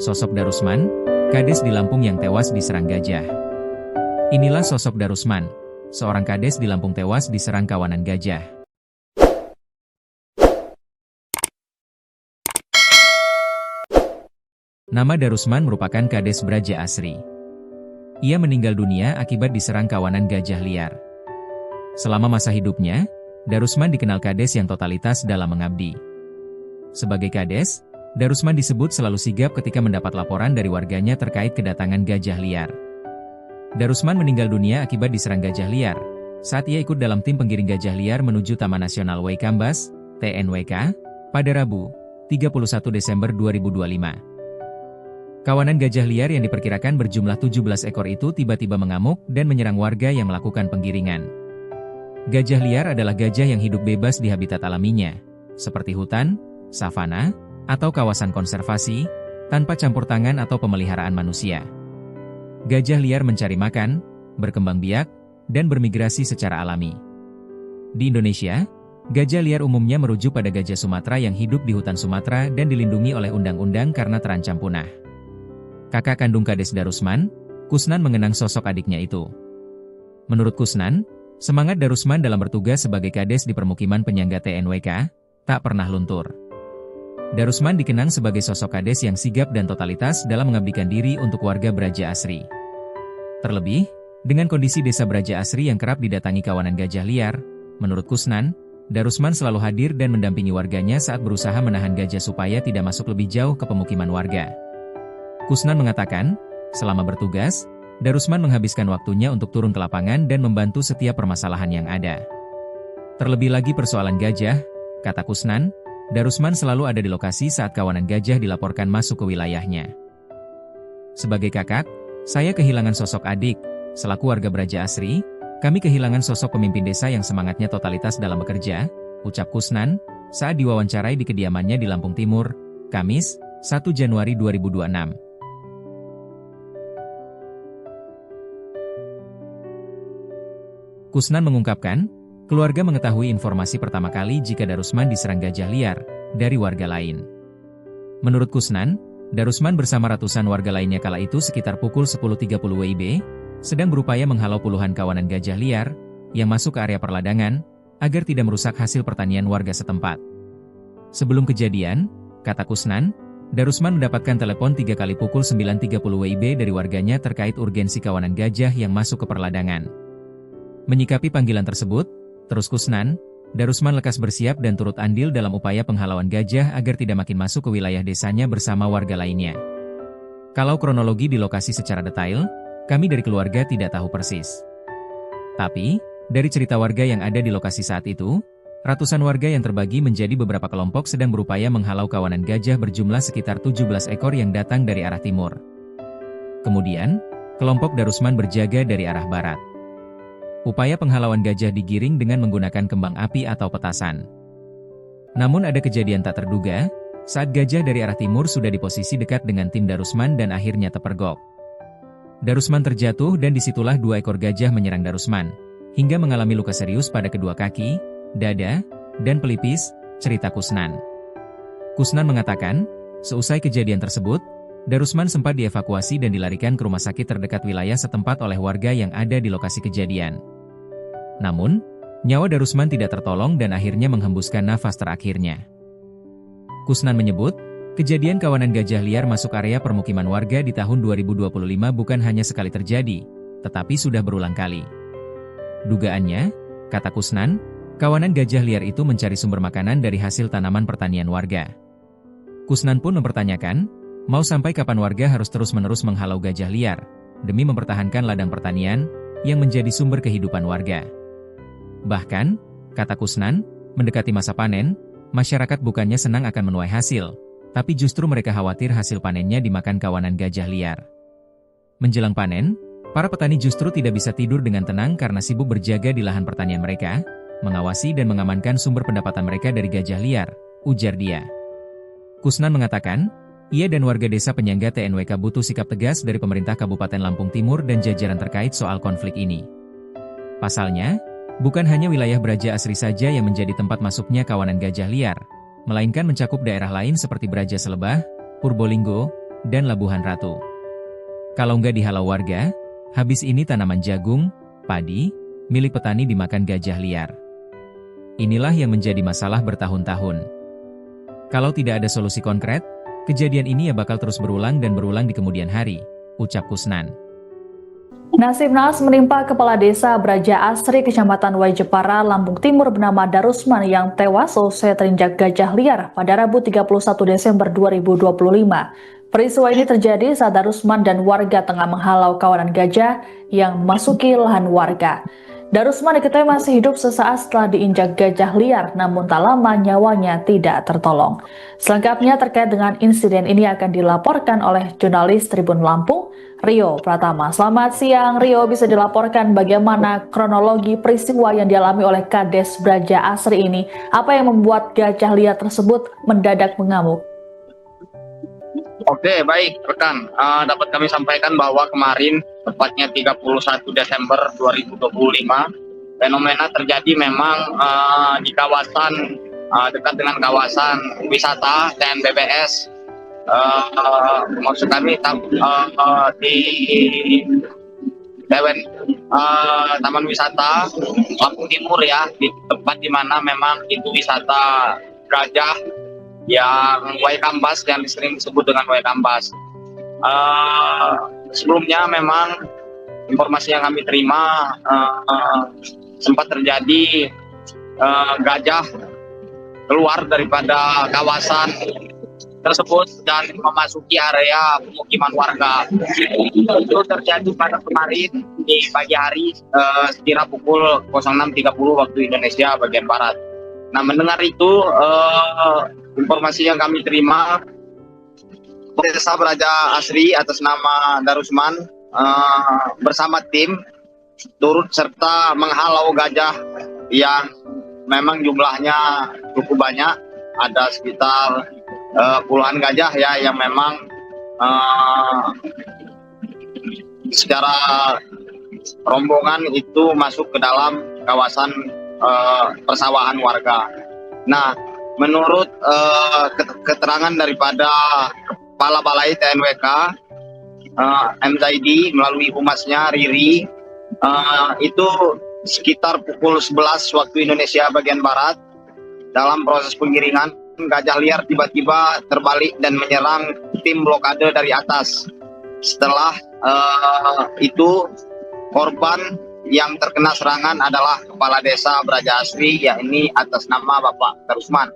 Sosok Darusman, kades di Lampung yang tewas diserang gajah. Inilah sosok Darusman, seorang kades di Lampung tewas diserang kawanan gajah. Nama Darusman merupakan kades Braja Asri. Ia meninggal dunia akibat diserang kawanan gajah liar. Selama masa hidupnya, Darusman dikenal kades yang totalitas dalam mengabdi. Sebagai kades, Darusman disebut selalu sigap ketika mendapat laporan dari warganya terkait kedatangan gajah liar. Darusman meninggal dunia akibat diserang gajah liar, saat ia ikut dalam tim penggiring gajah liar menuju Taman Nasional Waikambas, TNWK, pada Rabu, 31 Desember 2025. Kawanan gajah liar yang diperkirakan berjumlah 17 ekor itu tiba-tiba mengamuk dan menyerang warga yang melakukan penggiringan. Gajah liar adalah gajah yang hidup bebas di habitat alaminya, seperti hutan, savana, atau kawasan konservasi, tanpa campur tangan atau pemeliharaan manusia. Gajah liar mencari makan, berkembang biak, dan bermigrasi secara alami. Di Indonesia, gajah liar umumnya merujuk pada gajah Sumatera yang hidup di hutan Sumatera dan dilindungi oleh undang-undang karena terancam punah. Kakak kandung kades Darusman, Kusnan, mengenang sosok adiknya itu. Menurut Kusnan, semangat Darusman dalam bertugas sebagai kades di permukiman penyangga TNWK tak pernah luntur. Darusman dikenang sebagai sosok kades yang sigap dan totalitas dalam mengabdikan diri untuk warga Braja Asri. Terlebih, dengan kondisi desa Braja Asri yang kerap didatangi kawanan gajah liar, menurut Kusnan, Darusman selalu hadir dan mendampingi warganya saat berusaha menahan gajah supaya tidak masuk lebih jauh ke pemukiman warga. Kusnan mengatakan, selama bertugas, Darusman menghabiskan waktunya untuk turun ke lapangan dan membantu setiap permasalahan yang ada. Terlebih lagi persoalan gajah, kata Kusnan, Darusman selalu ada di lokasi saat kawanan gajah dilaporkan masuk ke wilayahnya. Sebagai kakak, saya kehilangan sosok adik. Selaku warga Braja Asri, kami kehilangan sosok pemimpin desa yang semangatnya totalitas dalam bekerja, ucap Kusnan, saat diwawancarai di kediamannya di Lampung Timur, Kamis, 1 Januari 2026. Kusnan mengungkapkan, keluarga mengetahui informasi pertama kali jika Darusman diserang gajah liar dari warga lain. Menurut Kusnan, Darusman bersama ratusan warga lainnya kala itu sekitar pukul 10.30 WIB, sedang berupaya menghalau puluhan kawanan gajah liar yang masuk ke area perladangan agar tidak merusak hasil pertanian warga setempat. Sebelum kejadian, kata Kusnan, Darusman mendapatkan telepon 3 kali pukul 9.30 WIB dari warganya terkait urgensi kawanan gajah yang masuk ke perladangan. Menyikapi panggilan tersebut, terus Kusnan, Darusman lekas bersiap dan turut andil dalam upaya penghalauan gajah agar tidak makin masuk ke wilayah desanya bersama warga lainnya. Kalau kronologi di lokasi secara detail, kami dari keluarga tidak tahu persis. Tapi, dari cerita warga yang ada di lokasi saat itu, ratusan warga yang terbagi menjadi beberapa kelompok sedang berupaya menghalau kawanan gajah berjumlah sekitar 17 ekor yang datang dari arah timur. Kemudian, kelompok Darusman berjaga dari arah barat. Upaya penghalauan gajah digiring dengan menggunakan kembang api atau petasan. Namun ada kejadian tak terduga, saat gajah dari arah timur sudah di posisi dekat dengan tim Darusman dan akhirnya terpergok. Darusman terjatuh dan disitulah 2 ekor gajah menyerang Darusman, hingga mengalami luka serius pada kedua kaki, dada, dan pelipis, cerita Kusnan. Kusnan mengatakan, seusai kejadian tersebut, Darusman sempat dievakuasi dan dilarikan ke rumah sakit terdekat wilayah setempat oleh warga yang ada di lokasi kejadian. Namun, nyawa Darusman tidak tertolong dan akhirnya menghembuskan nafas terakhirnya. Kusnan menyebut, kejadian kawanan gajah liar masuk area permukiman warga di tahun 2025 bukan hanya sekali terjadi, tetapi sudah berulang kali. Dugaannya, kata Kusnan, kawanan gajah liar itu mencari sumber makanan dari hasil tanaman pertanian warga. Kusnan pun mempertanyakan, mau sampai kapan warga harus terus-menerus menghalau gajah liar, demi mempertahankan ladang pertanian, yang menjadi sumber kehidupan warga. Bahkan, kata Kusnan, mendekati masa panen, masyarakat bukannya senang akan menuai hasil, tapi justru mereka khawatir hasil panennya dimakan kawanan gajah liar. Menjelang panen, para petani justru tidak bisa tidur dengan tenang karena sibuk berjaga di lahan pertanian mereka, mengawasi dan mengamankan sumber pendapatan mereka dari gajah liar, ujar dia. Kusnan mengatakan, ia dan warga desa penyangga TNWK butuh sikap tegas dari pemerintah Kabupaten Lampung Timur dan jajaran terkait soal konflik ini. Pasalnya, bukan hanya wilayah Braja Asri saja yang menjadi tempat masuknya kawanan gajah liar, melainkan mencakup daerah lain seperti Braja Selebah, Purbolinggo, dan Labuhan Ratu. Kalau nggak dihalau warga, habis ini tanaman jagung, padi, milik petani dimakan gajah liar. Inilah yang menjadi masalah bertahun-tahun. Kalau tidak ada solusi konkret, kejadian ini ya bakal terus berulang dan berulang di kemudian hari, ucap Kusnan. Nasib naas menimpa Kepala Desa Braja Asri, Kecamatan Waijepara, Lampung Timur bernama Darusman yang tewas selesai terinjak gajah liar pada Rabu 31 Desember 2025. Peristiwa ini terjadi saat Darusman dan warga tengah menghalau kawanan gajah yang memasuki lahan warga. Darusman diketahui masih hidup sesaat setelah diinjak gajah liar, namun tak lama nyawanya tidak tertolong. Selengkapnya terkait dengan insiden ini akan dilaporkan oleh jurnalis Tribun Lampung, Rio Pratama. Selamat siang Rio, bisa dilaporkan bagaimana kronologi peristiwa yang dialami oleh Kades Braja Asri ini? Apa yang membuat gajah liar tersebut mendadak mengamuk? Oke, baik rekan. Dapat kami sampaikan bahwa kemarin, tepatnya 31 Desember 2025, fenomena terjadi memang di kawasan dekat dengan kawasan wisata TNBBS. Maksud kami di Taman Wisata Lampung Timur ya, di tempat di mana memang itu wisata gajah yang Waikambas, yang sering disebut dengan Waikambas. Sebelumnya memang informasi yang kami terima sempat terjadi gajah keluar daripada kawasan tersebut dan memasuki area pemukiman warga. Itu terjadi pada kemarin di pagi hari sekira pukul 06.30 waktu Indonesia bagian Barat. Nah, mendengar itu, informasi yang kami terima, Desa Braja Asri atas nama Darusman bersama tim turut serta menghalau gajah yang memang jumlahnya cukup banyak, ada sekitar puluhan gajah ya yang memang secara rombongan itu masuk ke dalam kawasan persawahan warga. Nah, menurut keterangan daripada Kepala Balai TNWK MZID melalui humasnya Riri, itu sekitar pukul 11 waktu Indonesia bagian Barat, dalam proses pengiringan gajah liar tiba-tiba terbalik dan menyerang tim blokade dari atas. Setelah itu korban yang terkena serangan adalah Kepala Desa Braja Asri, yakni atas nama Bapak Darusman.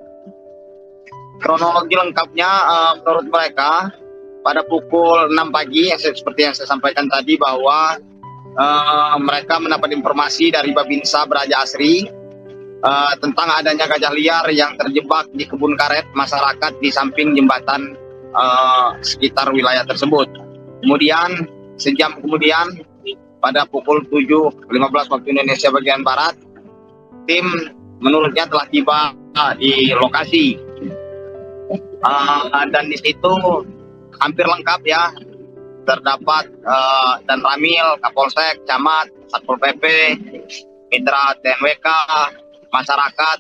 Kronologi lengkapnya menurut mereka pada pukul 6 pagi, seperti yang saya sampaikan tadi, bahwa mereka mendapat informasi dari Babinsa Braja Asri tentang adanya gajah liar yang terjebak di kebun karet masyarakat di samping jembatan sekitar wilayah tersebut. Kemudian sejam kemudian pada pukul 7.15 waktu Indonesia bagian Barat, tim menurutnya telah tiba di lokasi. Dan di situ hampir lengkap ya, terdapat dan Ramil, Kapolsek, Camat, Satpol PP, Mitra TNWK, masyarakat,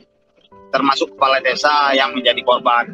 termasuk kepala desa yang menjadi korban.